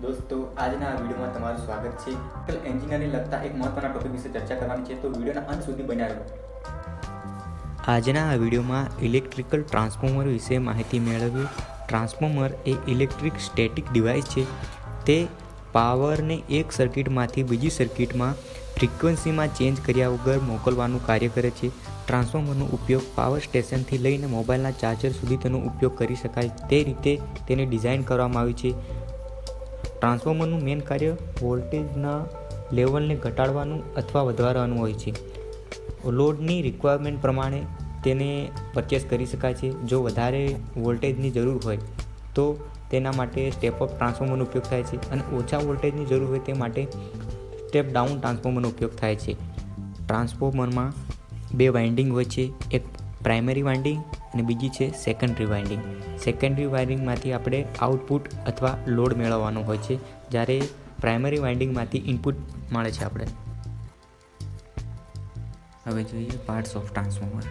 दोस्तों આજના વિડિયોમાં તમારું સ્વાગત છે। ઇલેક્ટ્રિકલ એન્જિનિયરિંગ લગતા એક મહત્વના ટોપિક વિશે ચર્ચા કરવાની છે, તો વિડિયોના અંત સુધી બન્યા રહો। આજના આ વિડિયોમાં ઇલેક્ટ્રિકલ ટ્રાન્સફોર્મર વિશે માહિતી મેળવીએ। ટ્રાન્સફોર્મર એ ઇલેક્ટ્રિક સ્ટેટિક ડિવાઇસ છે। તે પાવરને એક સર્કિટમાંથી બીજી સર્કિટમાં ફ્રીક્વન્સીમાં ચેન્જ કર્યા વગર મોકલવાનું કાર્ય કરે છે। ટ્રાન્સફોર્મરનો ઉપયોગ પાવર સ્ટેશનથી લઈને મોબાઈલના ચાર્જર સુધી તેનો ઉપયોગ કરી શકાય તે રીતે તેને ડિઝાઇન કરવામાં આવી છે। ટ્રાન્સફોર્મરનું મેઇન કાર્ય વોલ્ટેજના લેવલને ઘટાડવાનું અથવા વધારવાનું હોય છે। લોડની રિક્વાયરમેન્ટ પ્રમાણે તેને પરચેસ કરી શકાય છે। જો વધારે વોલ્ટેજની જરૂર હોય તો તેના માટે સ્ટેપ અપ ટ્રાન્સફોર્મરનો ઉપયોગ થાય છે અને ઓછા વોલ્ટેજની જરૂર હોય તે માટે સ્ટેપ ડાઉન ટ્રાન્સફોર્મરનો ઉપયોગ થાય છે। ટ્રાન્સફોર્મરમાં બે વાઇન્ડિંગ હોય છે, એક પ્રાઇમરી વાઇન્ડિંગ અને બીજી છે સેકન્ડરી વાઇન્ડિંગ। સેકન્ડરી વાઇન્ડિંગમાંથી આપણે આઉટપુટ અથવા લોડ મેળવવાનો હોય છે, જ્યારે પ્રાઇમરી વાઇન્ડિંગમાંથી ઇનપુટ મળે છે આપણે। હવે જોઈએ પાર્ટ્સ ઓફ ટ્રાન્સફોર્મર।